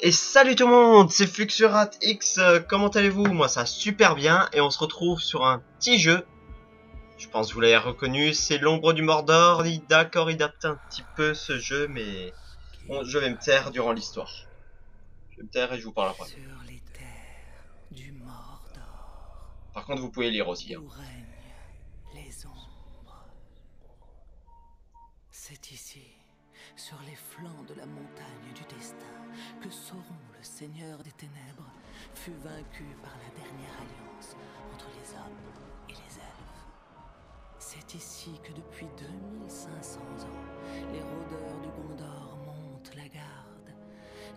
Et salut tout le monde, c'est Fluxurat X, comment allez-vous? Moi ça va super bien et on se retrouve sur un petit jeu. Je pense que vous l'avez reconnu, c'est l'ombre du Mordor. D'accord, il date un petit peu ce jeu, mais bon, je vais me taire durant l'histoire. Je vais me taire et je vous parle après. Sur les terres du Mordor, Par contre vous pouvez lire aussi. où règnent les ombres. C'est ici, sur les flancs de la montagne du destin, que Sauron, le seigneur des ténèbres, fut vaincu par la dernière alliance entre les hommes et les elfes. C'est ici que depuis 2500 ans, les rôdeurs du Gondor montent la garde,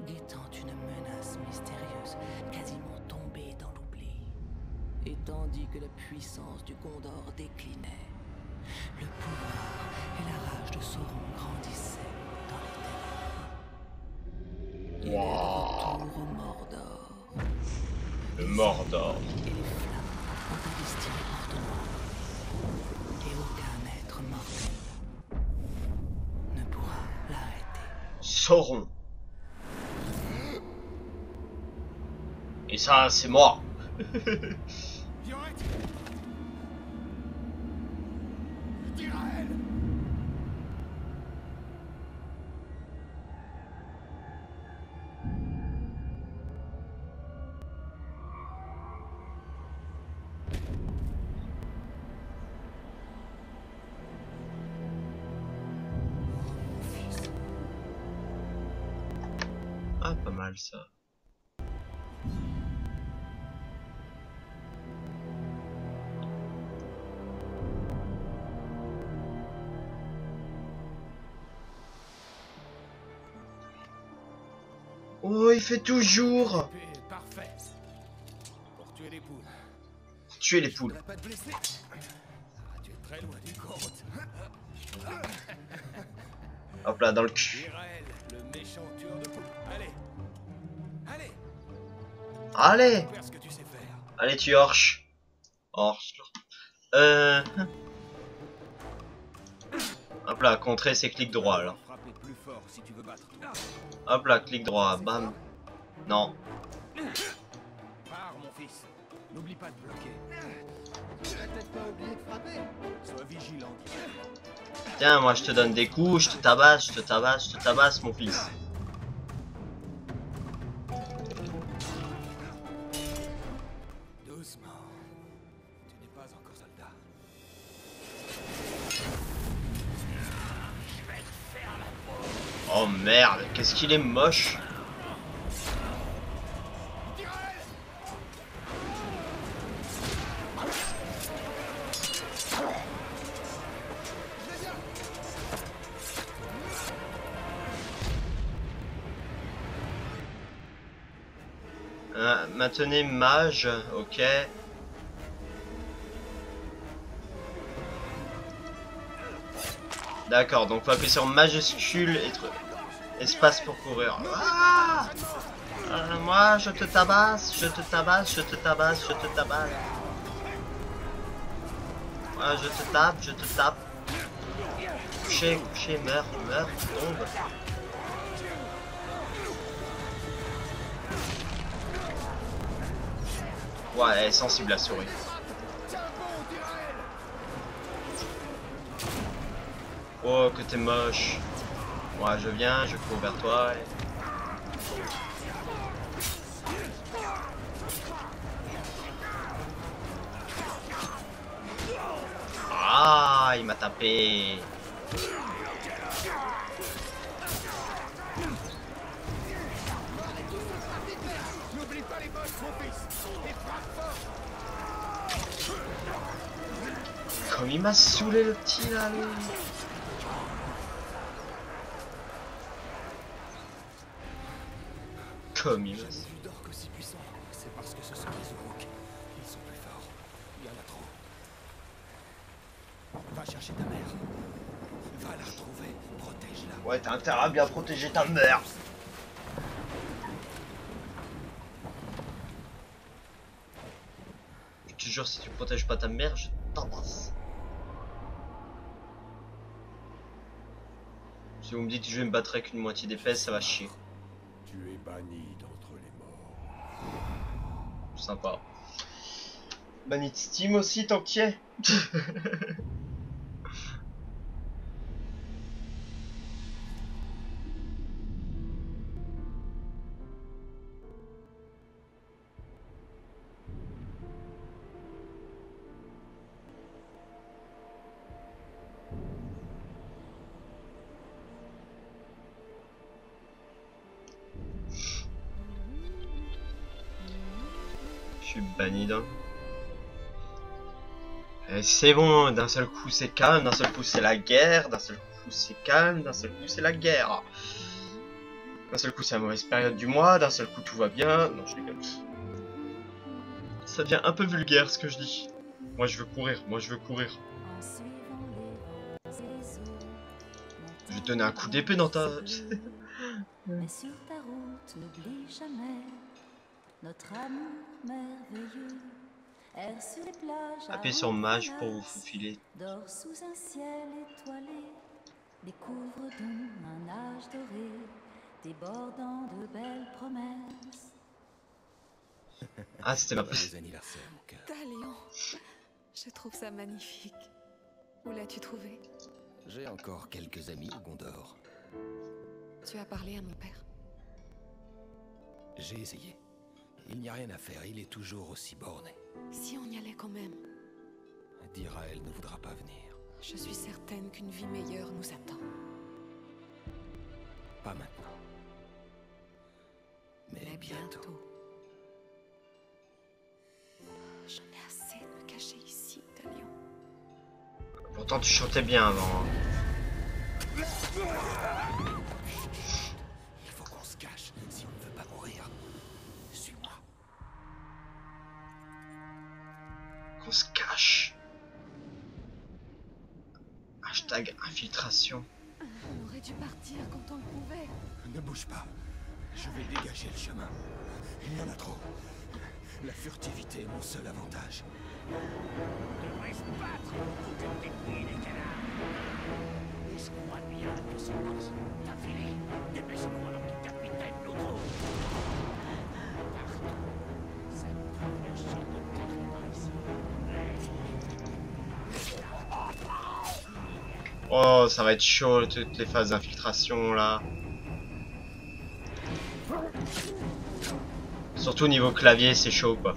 guettant une menace mystérieuse, quasiment tombée dans l'oubli. Et tandis que la puissance du Gondor déclinait, le pouvoir et la rage de Sauron grandissaient dans les ténèbres. Il est de retour au Mordor. Le Mordor. Et les flammes ont investi les portes noires. Et aucun être mortel ne pourra l'arrêter. Sauron. Et ça c'est moi. Ah, pas mal ça. Oh, il fait toujours. Parfait. Pour tuer les poules. Tuer les poules. Pas de blessé. Tu es très loin du compte. Hop là, dans le cul. Irael, le méchant tueur de poules. Allez. Allez. Allez. Faire ce que tu sais faire. Allez, tu orche. Orche. Hop là, contrer c'est clic droit là. Frapper plus fort si tu veux battre. Hop là, clic droit, bam. Non. Pars, mon fils. N'oublie pas de bloquer. Tu vas peut-être pas oublier de frapper. Sois vigilant. Tiens, moi je te donne des coups, je te tabasse, je te tabasse, je te tabasse, mon fils. Doucement. Tu n'es pas encore soldat. Oh merde, qu'est-ce qu'il est moche. Maintenez mage, ok. D'accord, donc faut appuyer sur majuscule et espace pour courir. Ah moi je te tabasse, je te tabasse, je te tabasse, je te tabasse. Ah, je te tape, je te tape. Couché, couché, meurs, meurs, tombe. Ouais, elle est sensible la souris. Oh, que t'es moche. Moi, je viens, je cours vers toi. Ah, il m'a tapé. N'oublie pas les boss, mon fils. Et frappe fort. Comme il m'a saoulé le petit là, lui. Comme il m'a saoulé. Vu d'orques aussi puissants. C'est parce que ce sont les Uruk. Ils sont plus forts. Il y en a trop. Va chercher ta mère. Va la retrouver. Protège-la. Ouais, t'as intérêt à bien protéger ta mère. Je te jure, si tu protèges pas ta mère, je t'embrasse. Si vous me dites que je vais me battre avec une moitié d'épée, ça va chier. Tu es banni d'entre les morts. Sympa. Banni de Steam aussi, tant que tu y es. Je suis banni d'un. C'est bon, d'un seul coup c'est calme, d'un seul coup c'est la guerre, d'un seul coup c'est calme, d'un seul coup c'est la guerre. D'un seul coup c'est la mauvaise période du mois, d'un seul coup tout va bien. Non, je rigole. Ça devient un peu vulgaire ce que je dis. Moi je veux courir, moi je veux courir. Je vais te donner un coup d'épée dans ta... Mais sur ta route, n'oublie jamais notre amour merveilleux. Erre sur les plages, Appuyez sur mage pour vous faufiler. dors sous un ciel étoilé. Découvre donc un âge doré, débordant de belles promesses. Ah, c'était ma... Joyeux anniversaire, mon cœur. Talion, je trouve ça magnifique. Où l'as-tu trouvé? J'ai encore quelques amis au Gondor. Tu as parlé à mon père. J'ai essayé. Il n'y a rien à faire, il est toujours aussi borné. Si on y allait quand même, Dirael ne voudra pas venir. je suis certaine qu'une vie meilleure nous attend. Pas maintenant. Mais bientôt. J'en ai assez de me cacher ici, Talion. Pourtant tu chantais bien avant. Hein. Il faut qu'on se cache si on ne veut pas mourir. Suis-moi. Qu'on se cache. Hashtag infiltration. On aurait dû partir quand on le pouvait. Ne bouge pas. Je vais dégager le chemin. Il y en a trop. La furtivité est mon seul avantage. Devrais-je battre pour que t'épuies les canards? Laisse-moi bien de silence. T'as fini. Dépêche-moi, capitaine Logo. Partout. Cette première chaîne de terre par ici. Oh, ça va être chaud toutes les phases d'infiltration là. Surtout niveau clavier, c'est chaud quoi.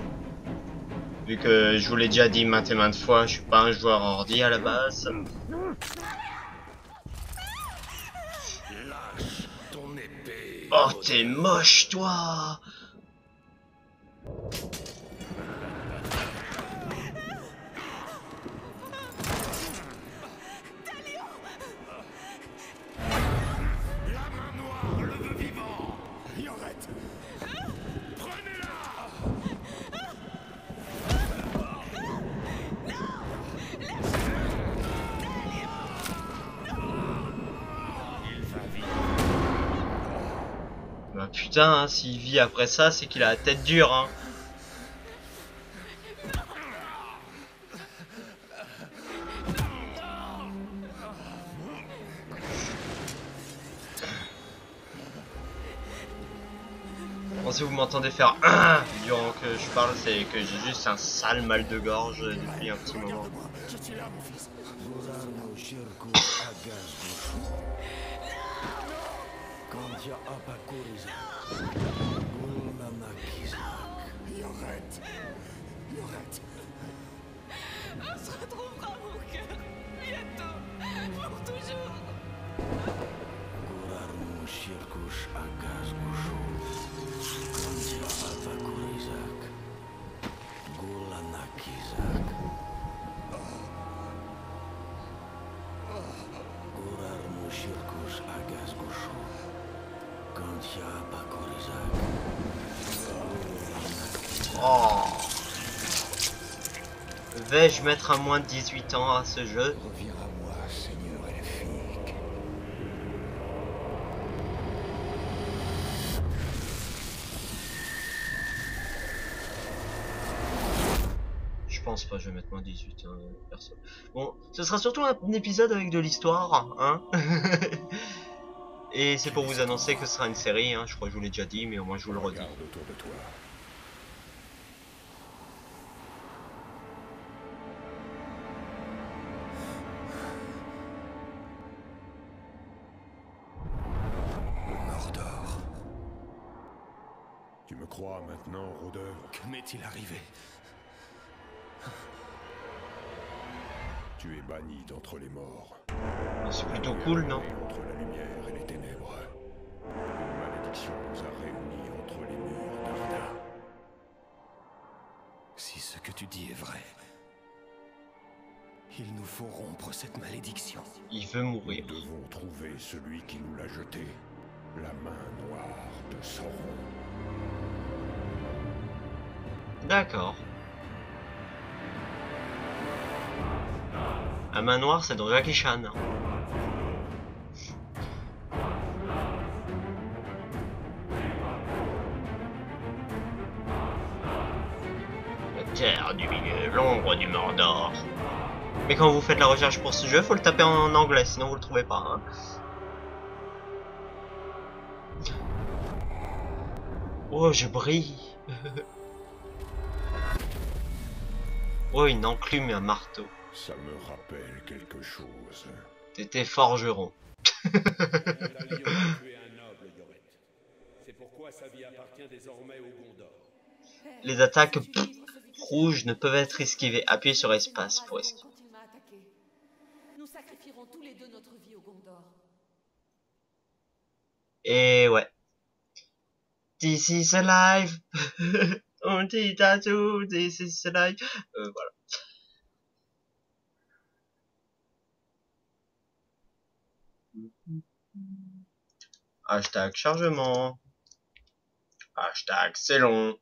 Vu que je vous l'ai déjà dit maintes et maintes fois, je suis pas un joueur ordi à la base. Lâche ton épée. Oh, t'es moche toi. La main noire le veut vivant. Yorette. Prenez-la. Il va vivre. Bah putain, hein, s'il vit après ça, c'est qu'il a la tête dure hein. Bon, si vous m'entendez faire durant que je parle, c'est que j'ai juste un sale mal de gorge depuis un petit moment. Je suis là, mon fils. Yorette. Yorette. On se retrouvera, mon cœur. Bientôt. Pour toujours. Oh. Vais-je mettre à moins de 18 ans à ce jeu? Reviens à moi, Seigneur elfique. Je pense pas, je vais mettre moins 18 hein, perso. Bon, ce sera surtout un épisode avec de l'histoire, hein. Et c'est pour vous annoncer que ce sera une série, hein. Je crois que je vous l'ai déjà dit, mais au moins je vous le redis. Regarde autour de toi. Le Mordor. Tu me crois maintenant, rôdeur? Que m'est-il arrivé? Tu es banni d'entre les morts. C'est plutôt cool, non? Entre la lumière et les ténèbres. Une malédiction nous a réunis entre les murs d'Arda. Si ce que tu dis est vrai, il nous faut rompre cette malédiction. Il veut mourir. Nous devons trouver celui qui nous l'a jeté. La main noire de Sauron. D'accord. La main noire, c'est dans Jackie Chan. La terre du milieu, l'ombre du Mordor. Mais quand vous faites la recherche pour ce jeu, faut le taper en anglais, sinon vous le trouvez pas. Hein. Oh, je brille. Oh, une enclume et un marteau. Ça me rappelle quelque chose. T'étais forgeron. C'est pourquoi sa vie appartient désormais au Gondor. Les attaques rouges ne peuvent être esquivées. Appuyez sur espace pour esquiver. Quand il m'a attaqué, nous sacrifierons tous les deux notre vie au Gondor. Et ouais. This is alive. On dit à tout, this is alive. Voilà. Hashtag chargement. Hashtag c'est long.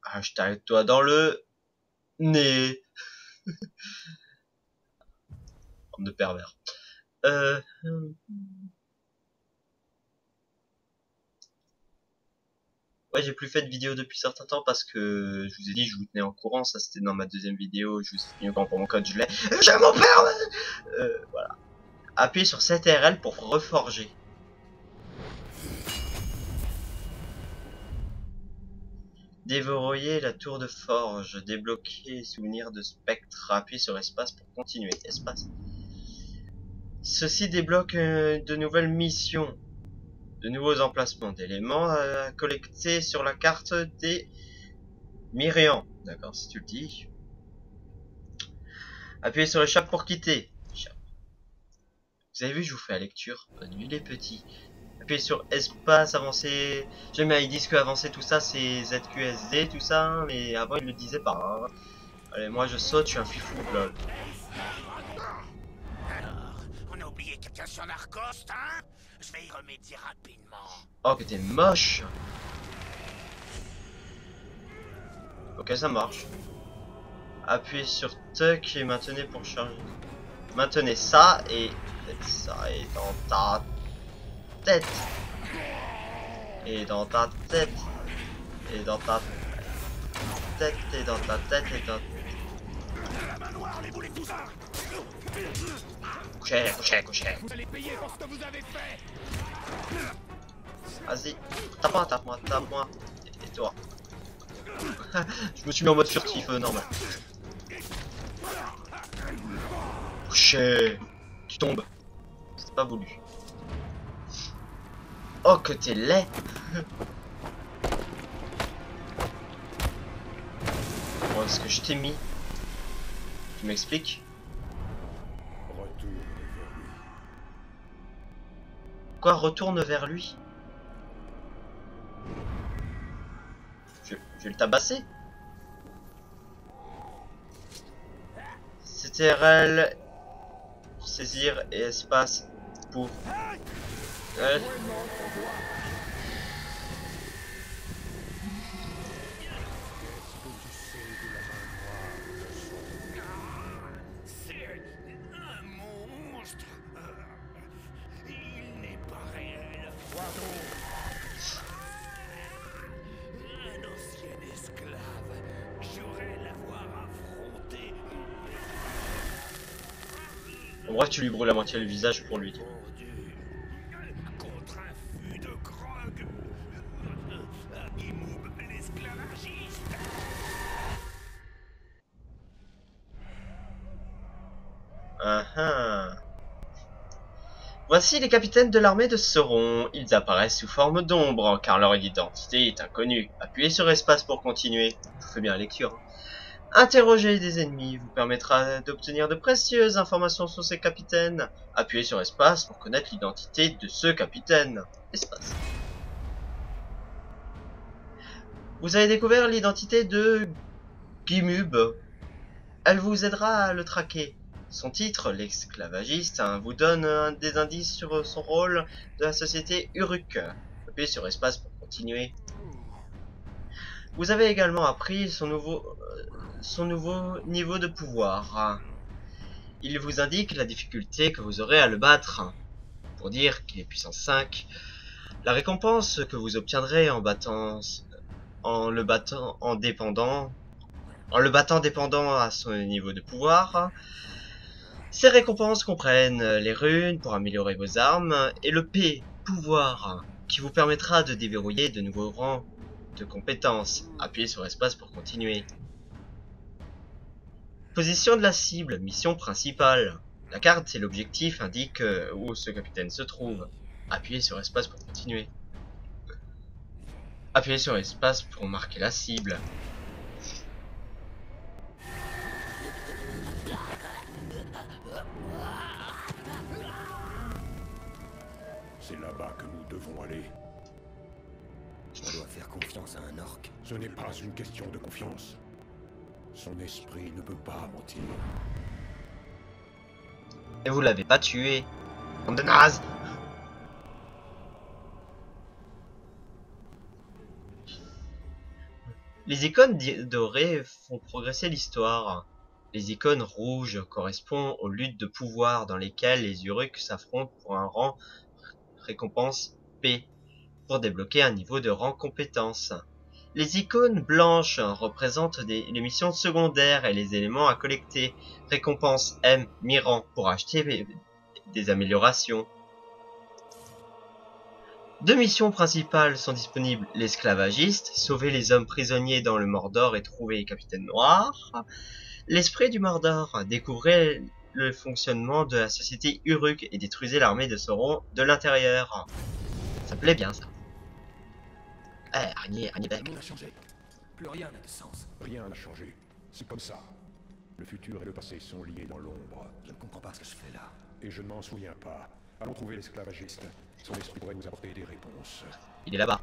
Hashtag toi dans le nez. Bande de pervers. Ouais, j'ai plus fait de vidéo depuis certain temps parce que je vous ai dit, je vous tenais en courant. Ça, c'était dans ma deuxième vidéo. Je vous ai tenu au courant pour mon code, je l'ai. J'ai mon père. Voilà. Appuyez sur CTRL pour reforger. Déverrouiller la tour de forge. Débloquer souvenir de spectre. Appuyez sur espace pour continuer. Espace. Ceci débloque de nouvelles missions. De nouveaux emplacements d'éléments à collecter sur la carte des Myrians. D'accord, si tu le dis. Appuyez sur l'échappe pour quitter. Vous avez vu, je vous fais la lecture. Bonne nuit les petits. Appuyez sur espace, avancer. J'aime bien, ils disent que avancer tout ça c'est ZQSD, tout ça, hein, mais avant ils le disaient pas. Hein. Allez, moi je saute, je suis un fifou, lol. Alors, on a oublié quelqu'un sur Narcos, hein? Je vais y remédier rapidement. Oh, que t'es moche. Ok, ça marche. Appuyez sur tuck et maintenez pour charger. Maintenez ça et ça est dans ta tête. Et dans ta tête. Et dans ta tête. Et dans ta tête. Et dans... La main noire, les boulets cousins. Couchez, couchez, couchez. Vous allez payer pour ce que vous avez fait. Vas-y, tape-moi, tape-moi, tape-moi. Et toi. Je me suis mis en mode furtif, normal. Couchez. Tu tombes. C'est pas voulu. Oh, que t'es laid. Bon, est-ce que je t'ai mis? Tu m'expliques? Retourne vers lui. Quoi, retourne vers lui? Je vais le tabasser. CTRL pour saisir et espace pour... C'est un monstre. Il n'est pas réel. Un ancien esclave. J'aurais l'avoir affronté. Pourquoi tu lui brûles la moitié du visage pour lui? Contre un fût de Krog. Gimoub, l'esclavagiste. Voici les capitaines de l'armée de Sauron. Ils apparaissent sous forme d'ombre, car leur identité est inconnue. Appuyez sur espace pour continuer. Je fais bien la lecture. Interroger des ennemis vous permettra d'obtenir de précieuses informations sur ces capitaines. Appuyez sur espace pour connaître l'identité de ce capitaine. Espace. Vous avez découvert l'identité de Gimub. Elle vous aidera à le traquer. Son titre, l'esclavagiste, vous donne des indices sur son rôle de la société Uruk. Appuyez sur espace pour continuer. Vous avez également appris son nouveau niveau de pouvoir. Il vous indique la difficulté que vous aurez à le battre. Pour dire qu'il est puissance 5. La récompense que vous obtiendrez en le battant dépendant à son niveau de pouvoir. Ces récompenses comprennent les runes pour améliorer vos armes et le P, pouvoir, qui vous permettra de déverrouiller de nouveaux rangs de compétences. Appuyez sur espace pour continuer. Position de la cible, mission principale. La carte et l'objectif indiquent où ce capitaine se trouve. Appuyez sur espace pour continuer. Appuyez sur espace pour marquer la cible. C'est là-bas que nous devons aller. On doit faire confiance à un orc. Ce n'est pas une question de confiance. Son esprit ne peut pas mentir. Et vous l'avez pas tué. Bande de nazes. Les icônes dorées font progresser l'histoire. Les icônes rouges correspondent aux luttes de pouvoir dans lesquelles les Uruk s'affrontent pour un rang récompense P, pour débloquer un niveau de rang compétence. Les icônes blanches représentent les missions secondaires et les éléments à collecter. Récompense M, mi-rang, pour acheter des améliorations. Deux missions principales sont disponibles. L'esclavagiste, sauver les hommes prisonniers dans le Mordor et trouver les capitaines noirs. L'esprit du Mordor, découvrez le fonctionnement de la société Uruk et détruisez l'armée de Sauron de l'intérieur. Ça me plaît bien ça. Araignée Le bec. monde a changé. Plus rien n'a de sens. Rien n'a changé. C'est comme ça. Le futur et le passé sont liés dans l'ombre. Je ne comprends pas ce que je fais là. Et je ne m'en souviens pas. Allons trouver l'esclavagiste. Son esprit pourrait nous apporter des réponses. Il est là-bas.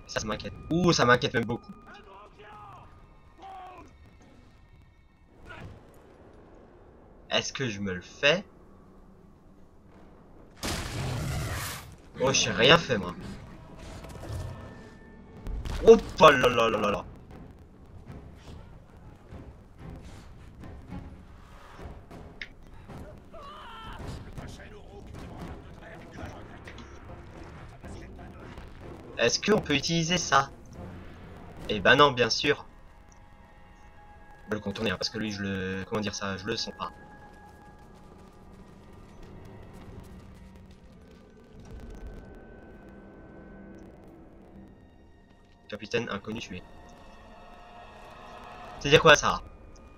Ça m'inquiète. Ouh, ça m'inquiète même beaucoup. Est-ce que je me le fais? Oh, j'ai rien fait moi. Oh là là là là là. Est-ce qu'on peut utiliser ça? Eh ben non, bien sûr. Je vais le contourner, hein, parce que lui, je le... Comment dire ça? Je le sens pas. Capitaine inconnu tué. C'est-à-dire quoi ça?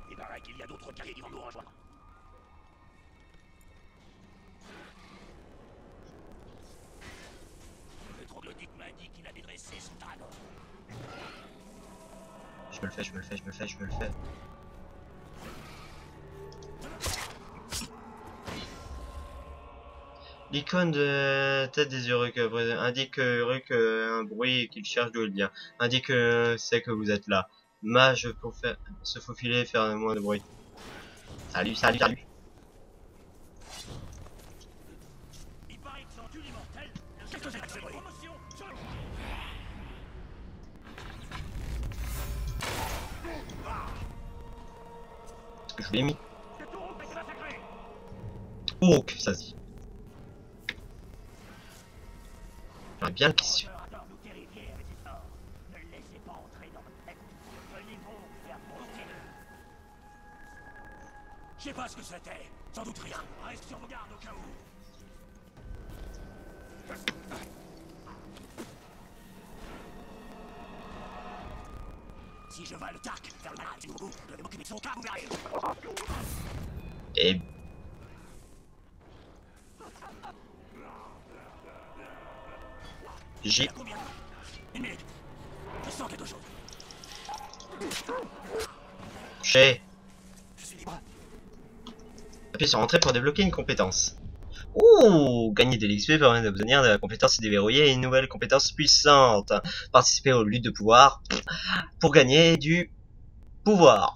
Il paraît qu'il y a d'autres guerriers qui vont nous rejoindre. Le troglodyte m'a dit qu'il avait dressé son dragon. Je me le fais, je me le fais, je me le fais, je me le fais. L'icône de tête des Uruk indique que Uruk a un bruit et qu'il cherche d'où il vient. Indique que c'est que vous êtes là. Mage pour faire se faufiler et faire moins de bruit. Salut, salut, salut. Il paraît que son tue l'immortel. Qu'est-ce que c'est que ces promotions? Est-ce que je l'ai mis? Oh, que ça se dit. J'aurais bien le question. Je sais pas ce que c'était. Sans doute rien. Reste sur vos gardes au cas où. Si je vole le Tark vers le malade du bout, je vais m'occuper de son cas, vous verrez. Et... J'ai... Combien? Une minute. Je sens quelque chose. J'ai... Je suis libre. Appuyez sur Entrée pour débloquer une compétence. Ouh, gagner de l'XP permet d'obtenir de la compétence et déverrouiller une nouvelle compétence puissante. Participer aux luttes de pouvoir pour gagner du pouvoir.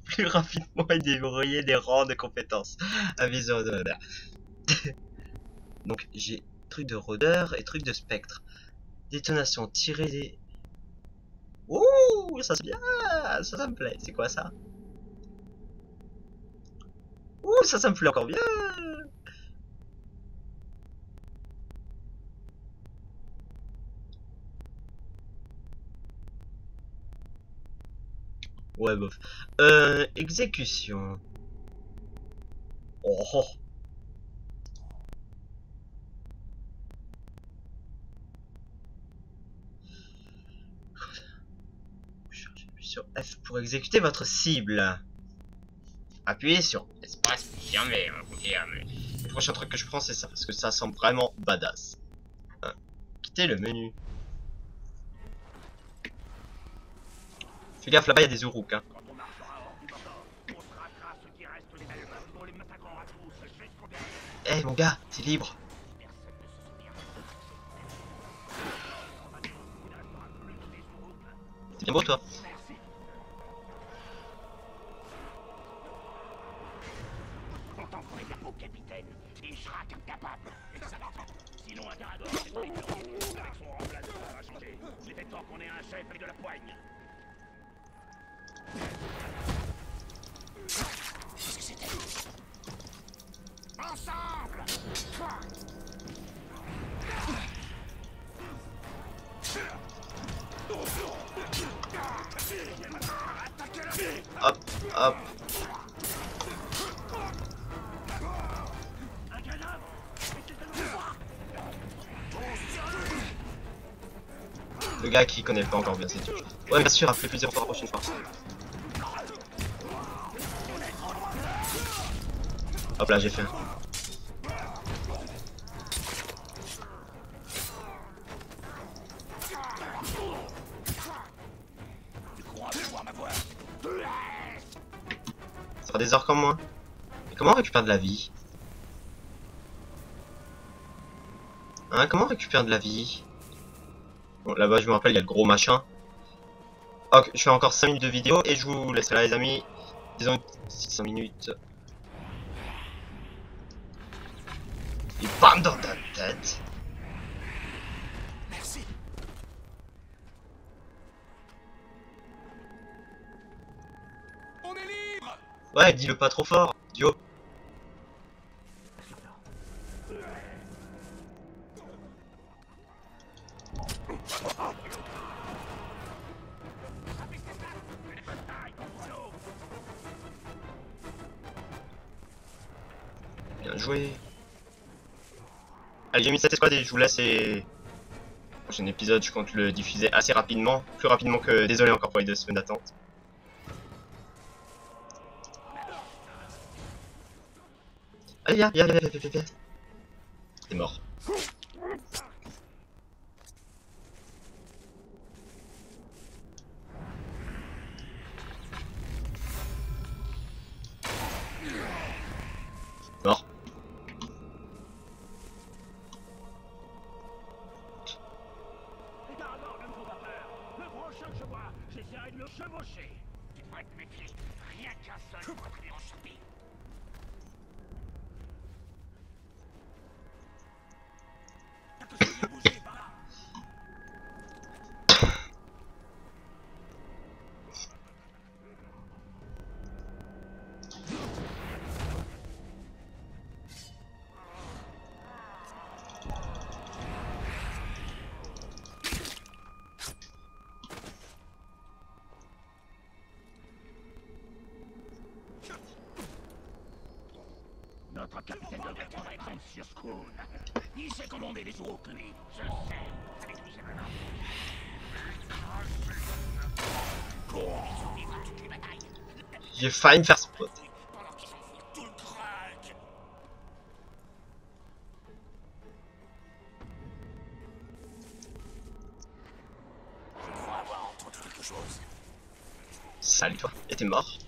Plus rapidement et déverrouiller des rangs de compétences. Aviso de rôdeur. Donc j'ai truc de rôdeur et truc de spectre. Détonation, tirer des... Ouh, ça c'est bien, ça me plaît. C'est quoi ça? Ouh, ça me plaît encore bien. Ouais, bof. Exécution. Oh, oh. J'appuie sur F pour exécuter votre cible. Appuyez sur espace fermé. Le prochain truc que je prends, c'est ça, parce que ça semble vraiment badass. Hein. Quittez le menu. Fais gaffe, là-bas il y a des Uruks. Hein. Quand on marchera hors du bordor, on se traquera ce qui reste des Allemands dont les massacrons à tous jusqu'au dernier. Eh mon gars, t'es libre. Personne ne se souviendra de ce il ne restera plus que des Uruks. T'es bien beau toi. Merci. Content pour les capot, capitaine. Et Shrak incapable. Excellent. Sinon, un Garador, c'est une écureuil. Avec son remplaçant, ça va changer. Il était temps qu'on ait un chef avec de la poigne. Qu'est-ce que c'était? Ensemble! Hop, hop. Le gars qui connaît pas encore bien cette touche. Ouais, bien sûr, appelez plusieurs fois la prochaine fois. Hop là, j'ai fait un. Ça fera des heures comme moi. Et comment on récupère de la vie? Hein, comment on récupère de la vie? Bon, là-bas, je me rappelle, il y a le gros machin. Ok, je fais encore 5 minutes de vidéo et je vous laisse là, les amis. Disons 5 minutes. Et bam dans ta tête. Merci. On est libre. Ouais, dis-le pas trop fort, Dio. Bien joué. Allez, j'ai mis cette escouade et je vous laisse et... Prochain épisode, je compte le diffuser assez rapidement. Plus rapidement que... Désolé encore pour les 2 semaines d'attente. Allez, viens. T'es mort. Mort. Les Garador ne me font pas peur. Le prochain que je vois, j'essaierai de le chevaucher. Tu devrais te méfier. Rien qu'un seul pourrait traîner en choupi. Que ça vient bouger par là. Il sait commander les troupes, lui. Je le sais. Avec lui, j'ai maintenant. Il survivra à toutes les batailles. J'ai failli me faire spot. Pendant qu'ils s'en foutent tout le crack. Je crois avoir entendu quelque chose. Salut toi, et t'es mort?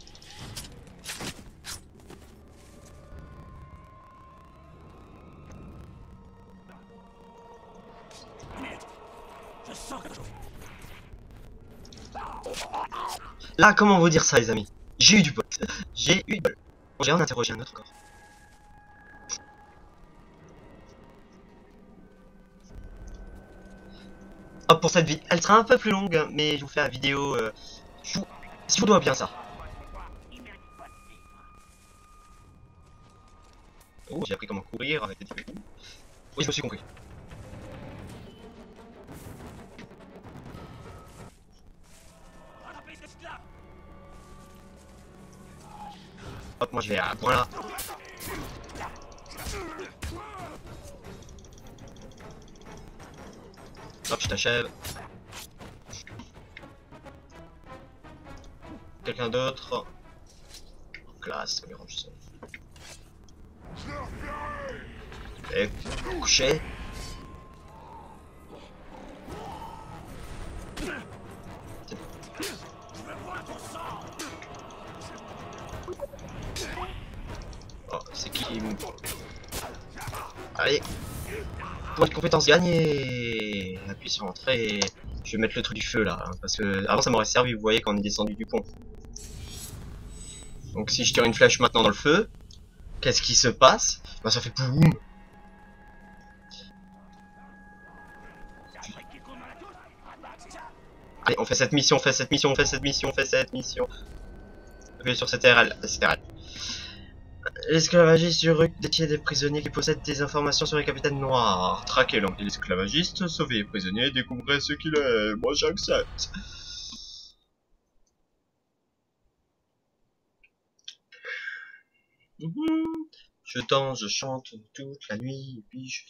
Je sens quelque chose. Là, comment vous dire ça, les amis? J'ai eu du bol. J'ai eu du bol. Bon, j'ai en interrogé un autre encore. Hop, pour cette vidéo, elle sera un peu plus longue, hein, mais je vous fais la vidéo. Je vous dois bien ça. Oh, j'ai appris comment courir avec des difficultés. Oui, je me suis compris. Hop, moi je vais à point là. Hop, je t'achève. Quelqu'un d'autre. Classe, ça me range ça. Et couché. Oh, c'est qui? Allez. Point de compétence gagné. Appuie sur entrée. Je vais mettre le truc du feu là, hein, parce que avant ça m'aurait servi, vous voyez, quand on est descendu du pont. Donc si je tire une flèche maintenant dans le feu, qu'est-ce qui se passe? Bah ça fait boum. Allez, on fait cette mission, on fait cette mission, on fait cette mission, on fait cette mission. Appuyez sur CTRL, CTRL. L'esclavagiste du Ruc détient des prisonniers qui possèdent des informations sur les capitaines noirs. Traquez l'homme de l'esclavagiste, sauvez les prisonniers, découvrez ce qu'il est. Moi j'accepte. Je danse, je chante toute la nuit, et puis je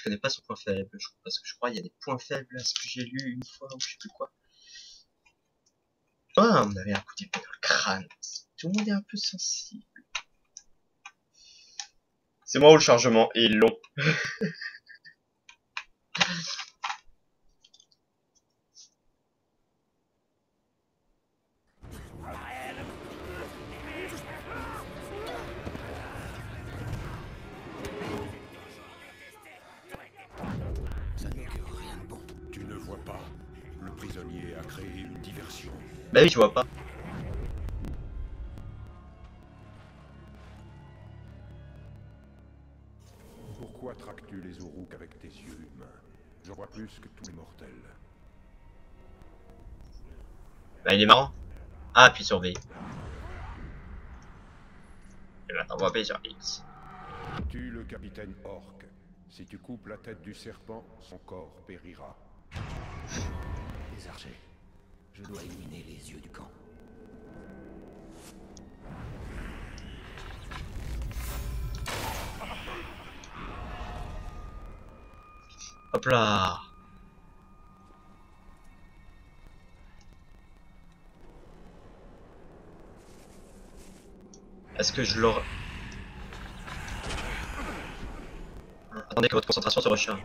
connais pas son point faible, parce que je crois qu'il y a des points faibles à ce que j'ai lu une fois, ou je sais plus quoi. Ah, on avait un coup d'épée dans le crâne. Tout le monde est un peu sensible. C'est moi où le chargement est long. Ça n'augure rien de bon. Tu ne vois pas. Le prisonnier a créé une diversion. Bah oui, tu vois pas. Pourquoi traques-tu les Uruk avec tes yeux humains? Je vois plus que tous les mortels. Bah il est marrant. Ah, puis sur V. Et là t'envoies V sur X. Tue le capitaine Orc. Si tu coupes la tête du serpent, son corps périra. Les archers. Je dois éliminer les yeux du camp. Hop là. Est-ce que je l'aurai... Attendez que votre concentration se recharge.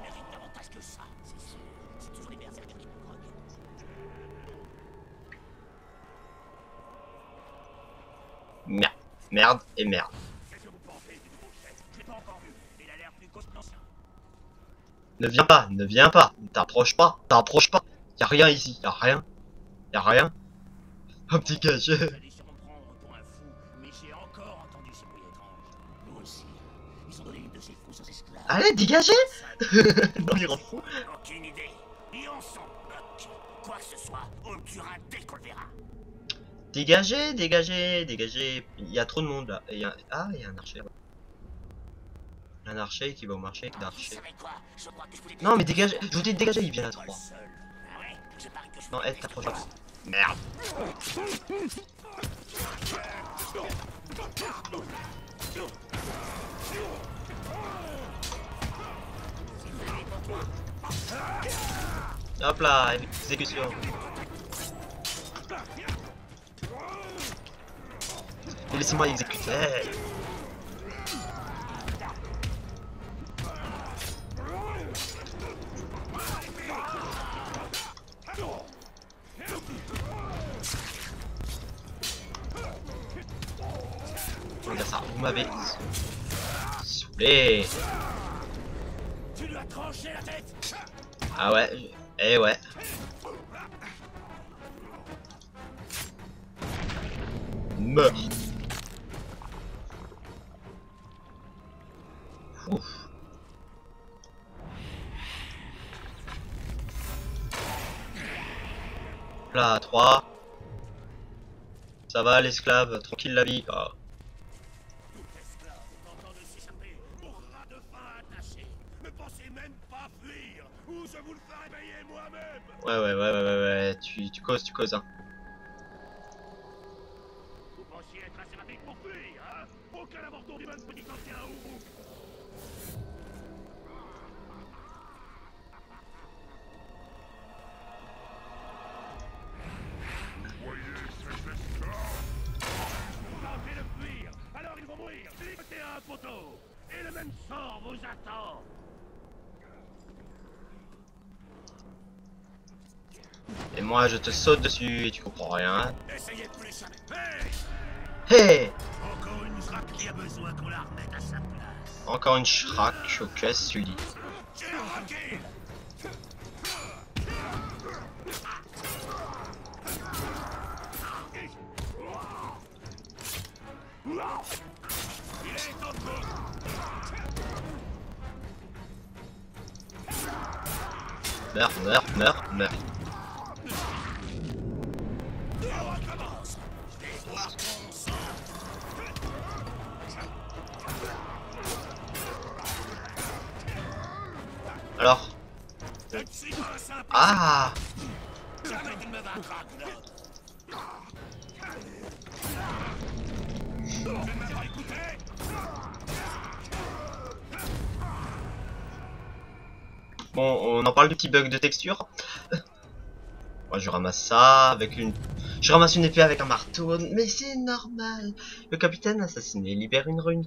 Merde. Merde et merde. Ne viens pas, ne viens pas. T'approches pas, t'approches pas. Y'a rien ici, y'a rien. Y'a rien. Un petit cachet. Allez, dégagez. Non, il rend fou. Aucune idée. Et on s'en moque. Quoi que ce soit, on le tuera dès qu'on le verra. Dégagez, dégagez, dégagez. Il y a trop de monde là. Il y a... Ah, il y a un archer. Un archer qui va au marché avec d'archer. Non, mais dégagez. Je vous dis dégagez, il vient à 3. Non, Ed, t'approches pas. Merde. Hop là, exécution. Laissez-moi exécuter. Regarde ça, vous m'avez saoulé. Tu lui as tranché la tête. Ah ouais, eh ouais. Meurs. Ouf. Là, 3. Ça va l'esclave, tranquille la vie. Ah. Tout esclave tentant de s'échapper mourra de faim attaché. Ne pensez même pas fuir, ou je vous le ferai payer moi-même. Ouais, tu causes hein. Vous pensiez être assez rapide pour fuir, hein? Aucun avorton du même petit ancien ou vous. Tentez de fuir, alors ils vont mourir, ligotés à un poteau. Et le même sort vous attend. Et moi je te saute dessus et tu comprends rien. Essayez plus jamais. Hey! Encore une frappe qui a besoin qu'on la remette à sa place. Encore une schrack au caisse, tu dis. J'ai raqué. Il est au bout. Meurs. On recommence. Je vais voir ton sang. Alors. Je ne suis pas un simple. Ah! Jamais tu ne me vaincras, Claude. Tu ne m'as pas écouté. Bon, on en parle du petit bug de texture. Moi je ramasse ça avec une... Je ramasse une épée avec un marteau, mais c'est normal. Le capitaine assassiné libère une rune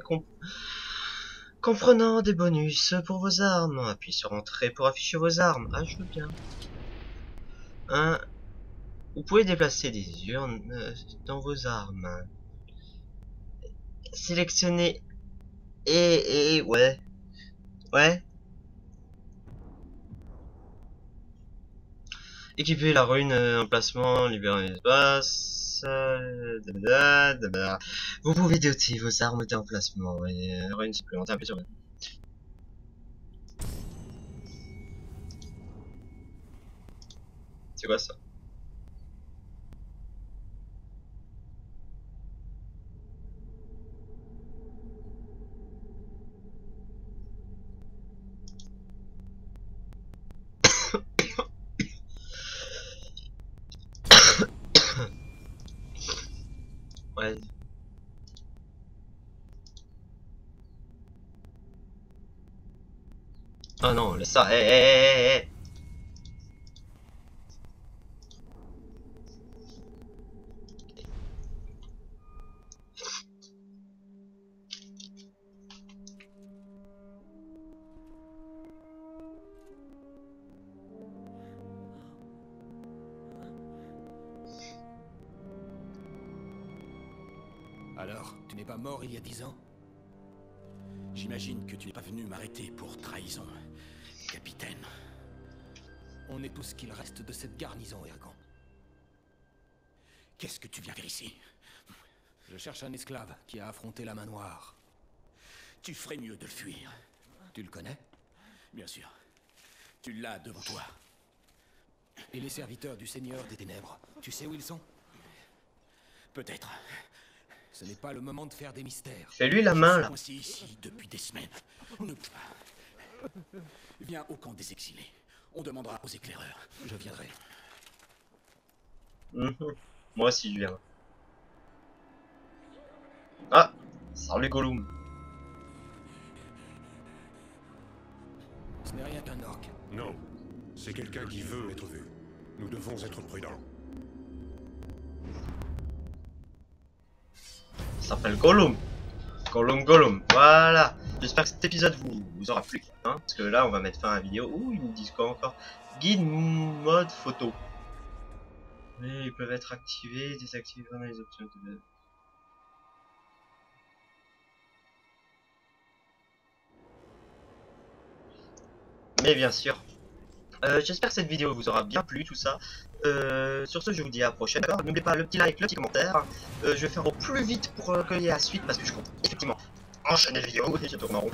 comprenant des bonus pour vos armes. Appuyez sur entrée pour afficher vos armes. Ah, je veux bien. Vous pouvez déplacer des urnes dans vos armes. Sélectionnez et ouais. Équiper la rune emplacement, libérer un espace. Vous pouvez doter vos armes d'emplacement et rune supplémentaire plus sûr. C'est quoi ça? Ouais. Ah non, laisse ça. Alors, tu n'es pas mort il y a 10 ans? J'imagine que tu n'es pas venu m'arrêter pour trahison, capitaine. On est tout ce qu'il reste de cette garnison, Ergan. Qu'est-ce que tu viens faire ici? Je cherche un esclave qui a affronté la main noire. Tu ferais mieux de le fuir. Tu le connais? Bien sûr. Tu l'as devant toi. Et les serviteurs du Seigneur des Ténèbres, tu sais où ils sont? Peut-être. Ce n'est pas le moment de faire des mystères. Fais-lui la main là. Je suis ici depuis des semaines. Viens au camp des exilés. On demandera aux éclaireurs. Je viendrai. Moi aussi je viens. Ah, salut Gollum. Ce n'est rien qu'un orc. Non, c'est quelqu'un qui veut être vu. Nous devons être prudents. Il s'appelle Gollum. Gollum, voilà. J'espère que cet épisode vous aura plu, hein, parce que là on va mettre fin à la vidéo. Ouh, ils nous disent quoi encore? Guide mode photo. Mais ils peuvent être activés, désactivés dans les options de... Mais bien sûr. J'espère que cette vidéo vous aura bien plu, tout ça. Sur ce, je vous dis à la prochaine. N'oubliez pas le petit like, le petit commentaire. Je vais faire au plus vite pour qu'il y ait la suite, parce que je compte effectivement enchaîner les vidéos. Je tourne en rond.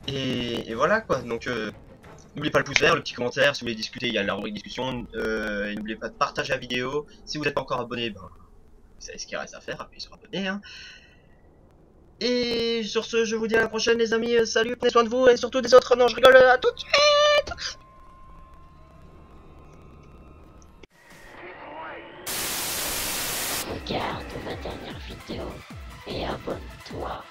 Et voilà quoi. Donc, n'oubliez pas le pouce vert, le petit commentaire. Si vous voulez discuter, il y a la rubrique discussion. Et n'oubliez pas de partager la vidéo. Si vous n'êtes pas encore abonné, ben, vous savez ce qu'il reste à faire. Appuyez sur abonner. Hein. Et sur ce, je vous dis à la prochaine les amis, salut, prenez soin de vous et surtout des autres, non je rigole, à tout de suite. Regarde ma dernière vidéo et abonne-toi.